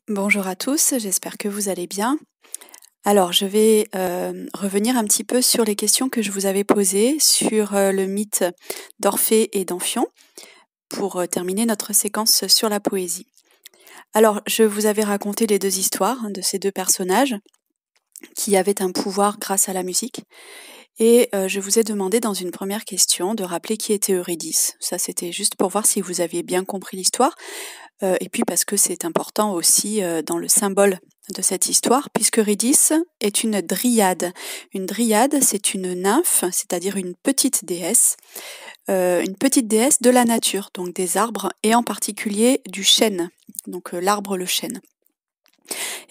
Bonjour à tous, j'espère que vous allez bien. Alors, je vais revenir un petit peu sur les questions que je vous avais posées sur le mythe d'Orphée et d'Amphion pour terminer notre séquence sur la poésie. Alors, je vous avais raconté les deux histoires de ces deux personnages qui avaient un pouvoir grâce à la musique. Et je vous ai demandé dans une première question de rappeler qui était Eurydice. Ça, c'était juste pour voir si vous aviez bien compris l'histoire. Et puis parce que c'est important aussi dans le symbole de cette histoire, puisque Eurydice est une dryade. Une dryade, c'est une nymphe, c'est-à-dire une petite déesse de la nature, donc des arbres, et en particulier du chêne, donc l'arbre le chêne.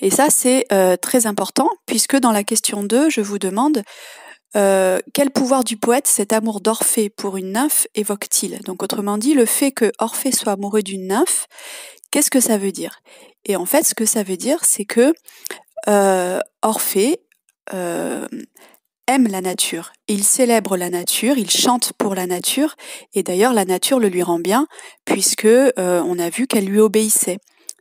Et ça, c'est très important, puisque dans la question 2, je vous demande quel pouvoir du poète cet amour d'Orphée pour une nymphe évoque-t-il? Donc autrement dit, le fait que Orphée soit amoureux d'une nymphe, qu'est-ce que ça veut dire? Et en fait, ce que ça veut dire, c'est que Orphée aime la nature. Il célèbre la nature, il chante pour la nature, et d'ailleurs la nature le lui rend bien, puisque on a vu qu'elle lui obéissait.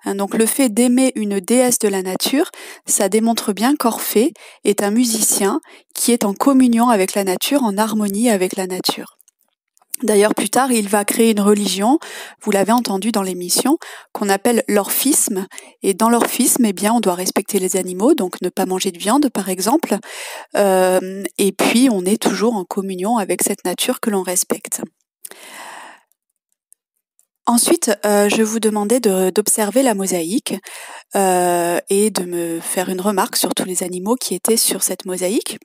Donc le fait d'aimer une déesse de la nature, ça démontre bien qu'Orphée est un musicien qui est en communion avec la nature, en harmonie avec la nature. D'ailleurs, plus tard, il va créer une religion, vous l'avez entendu dans l'émission, qu'on appelle l'orphisme. Et dans l'orphisme, eh bien, on doit respecter les animaux, donc ne pas manger de viande, par exemple. Et puis, on est toujours en communion avec cette nature que l'on respecte. Ensuite, je vous demandais d'observer la mosaïque et de me faire une remarque sur tous les animaux qui étaient sur cette mosaïque.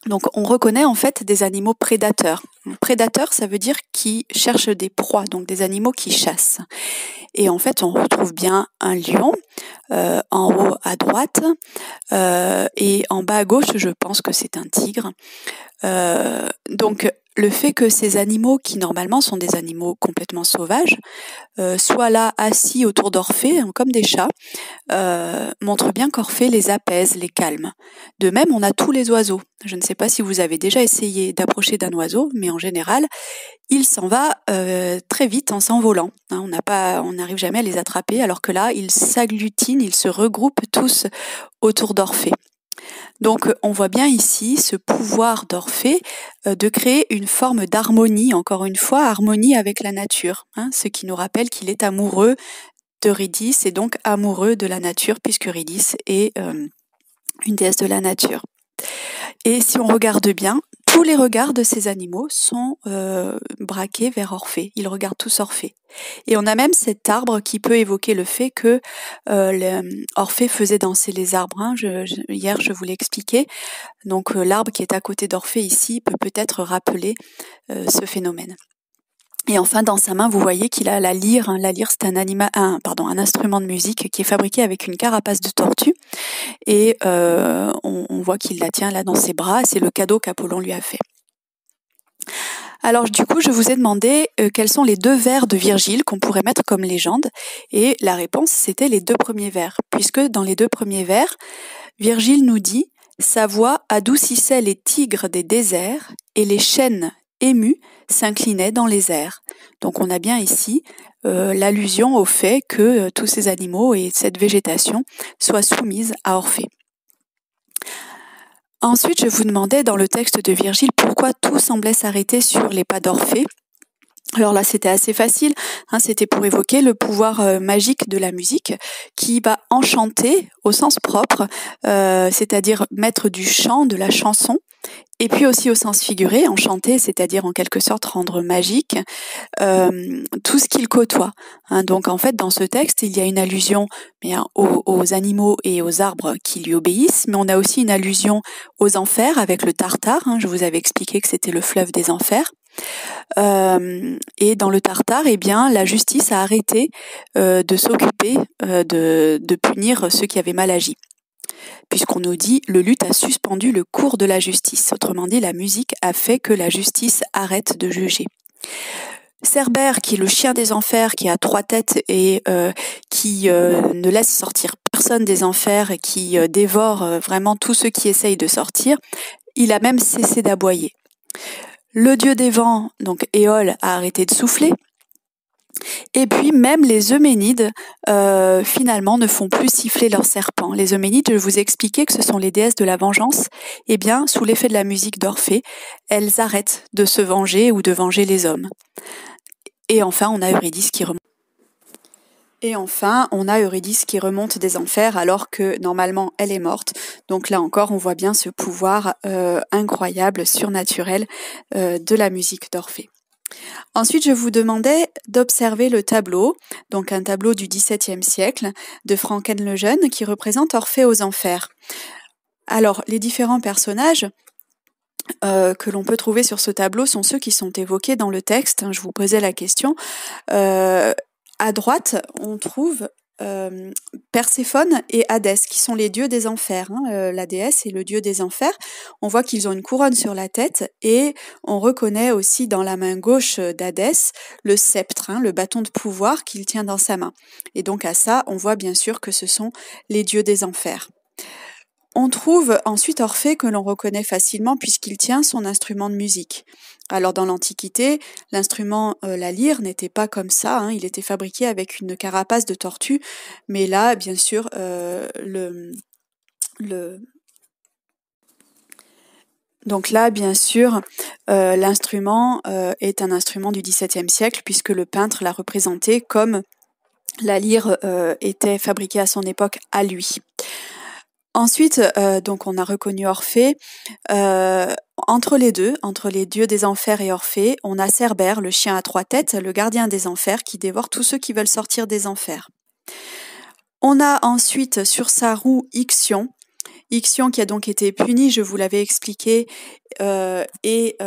Donc on reconnaît en fait des animaux prédateurs. Prédateurs, ça veut dire qui cherchent des proies, donc des animaux qui chassent. Et en fait, on retrouve bien un lion en haut à droite et en bas à gauche, je pense que c'est un tigre. Donc le fait que ces animaux, qui normalement sont des animaux complètement sauvages, soient là assis autour d'Orphée, comme des chats, montre bien qu'Orphée les apaise, les calme. De même, on a tous les oiseaux. Je ne sais pas si vous avez déjà essayé d'approcher d'un oiseau, mais en général, il s'en va très vite en s'envolant. On n'arrive jamais à les attraper, alors que là, ils s'agglutinent, ils se regroupent tous autour d'Orphée. Donc on voit bien ici ce pouvoir d'Orphée de créer une forme d'harmonie, encore une fois, harmonie avec la nature, ce qui nous rappelle qu'il est amoureux d'Eurydice et donc amoureux de la nature, puisque Eurydice est une déesse de la nature. Et si on regarde bien, tous les regards de ces animaux sont braqués vers Orphée. Ils regardent tous Orphée. Et on a même cet arbre qui peut évoquer le fait que Orphée faisait danser les arbres. Hier, je vous l'ai expliqué. Donc l'arbre qui est à côté d'Orphée ici peut peut-être rappeler ce phénomène. Et enfin, dans sa main, vous voyez qu'il a la lyre. La lyre, c'est un instrument de musique qui est fabriqué avec une carapace de tortue. Et on voit qu'il la tient là dans ses bras. C'est le cadeau qu'Apollon lui a fait. Alors du coup, je vous ai demandé quels sont les 2 vers de Virgile qu'on pourrait mettre comme légende. Et la réponse, c'était les 2 premiers vers. Puisque dans les 2 premiers vers, Virgile nous dit « Sa voix adoucissait les tigres des déserts et les chênes émus s'inclinaient dans les airs. » Donc on a bien ici l'allusion au fait que tous ces animaux et cette végétation soient soumises à Orphée. Ensuite, je vous demandais dans le texte de Virgile pourquoi tout semblait s'arrêter sur les pas d'Orphée. Alors là, c'était assez facile, c'était pour évoquer le pouvoir magique de la musique qui va enchanter au sens propre, c'est-à-dire mettre du chant, de la chanson, et puis aussi au sens figuré, enchanter, c'est-à-dire en quelque sorte rendre magique tout ce qu'il côtoie. Donc en fait, dans ce texte, il y a une allusion aux animaux et aux arbres qui lui obéissent, mais on a aussi une allusion aux enfers avec le Tartare. Je vous avais expliqué que c'était le fleuve des enfers. Et dans le Tartare, eh bien, la justice a arrêté de s'occuper de punir ceux qui avaient mal agi. Puisqu'on nous dit le luth a suspendu le cours de la justice. Autrement dit, la musique a fait que la justice arrête de juger. Cerbère, qui est le chien des enfers, qui a 3 têtes et qui ne laisse sortir personne des enfers et qui dévore vraiment tous ceux qui essayent de sortir, il a même cessé d'aboyer. Le dieu des vents, donc Éole, a arrêté de souffler. Et puis même les Euménides, finalement, ne font plus siffler leurs serpents. Les Euménides, je vous ai expliqué que ce sont les déesses de la vengeance. Eh bien, sous l'effet de la musique d'Orphée, elles arrêtent de se venger ou de venger les hommes. Et enfin, on a Eurydice qui remonte des enfers alors que normalement elle est morte. Donc là encore, on voit bien ce pouvoir incroyable, surnaturel de la musique d'Orphée. Ensuite, je vous demandais d'observer le tableau, donc un tableau du XVIIe siècle de Francken le Jeune qui représente Orphée aux enfers. Alors, les différents personnages que l'on peut trouver sur ce tableau sont ceux qui sont évoqués dans le texte. Je vous posais la question. À droite, on trouve Perséphone et Hadès, qui sont les dieux des enfers. La déesse est le dieu des enfers. On voit qu'ils ont une couronne sur la tête et on reconnaît aussi dans la main gauche d'Hadès le sceptre, le bâton de pouvoir qu'il tient dans sa main. Et donc à ça, on voit bien sûr que ce sont les dieux des enfers. On trouve ensuite Orphée que l'on reconnaît facilement puisqu'il tient son instrument de musique. Alors dans l'Antiquité, l'instrument, la lyre, n'était pas comme ça, il était fabriqué avec une carapace de tortue, mais là, bien sûr, donc là, bien sûr, l'instrument est un instrument du XVIIe siècle puisque le peintre l'a représenté comme la lyre était fabriquée à son époque à lui. Ensuite, donc on a reconnu Orphée. Entre les deux, entre les dieux des enfers et Orphée, on a Cerbère, le chien à 3 têtes, le gardien des enfers, qui dévore tous ceux qui veulent sortir des enfers. On a ensuite sur sa roue Ixion. Ixion qui a donc été puni, je vous l'avais expliqué, et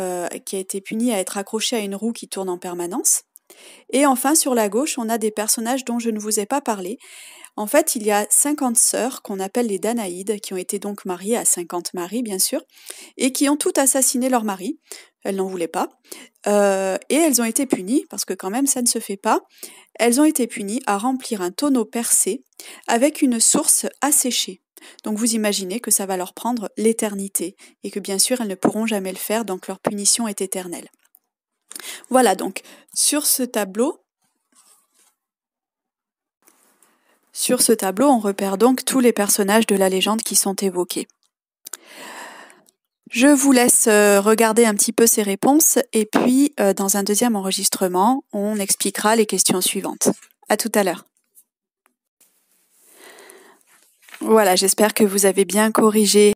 qui a été puni à être accroché à une roue qui tourne en permanence. Et enfin, sur la gauche, on a des personnages dont je ne vous ai pas parlé. En fait, il y a 50 sœurs qu'on appelle les Danaïdes, qui ont été donc mariées à 50 maris, bien sûr, et qui ont toutes assassiné leur mari. Elles n'en voulaient pas. Et elles ont été punies, parce que quand même ça ne se fait pas, elles ont été punies à remplir un tonneau percé avec une source asséchée. Donc vous imaginez que ça va leur prendre l'éternité, et que bien sûr elles ne pourront jamais le faire, donc leur punition est éternelle. Voilà donc, sur ce tableau, on repère donc tous les personnages de la légende qui sont évoqués. Je vous laisse regarder un petit peu ces réponses et puis dans un deuxième enregistrement, on expliquera les questions suivantes. À tout à l'heure. Voilà, j'espère que vous avez bien corrigé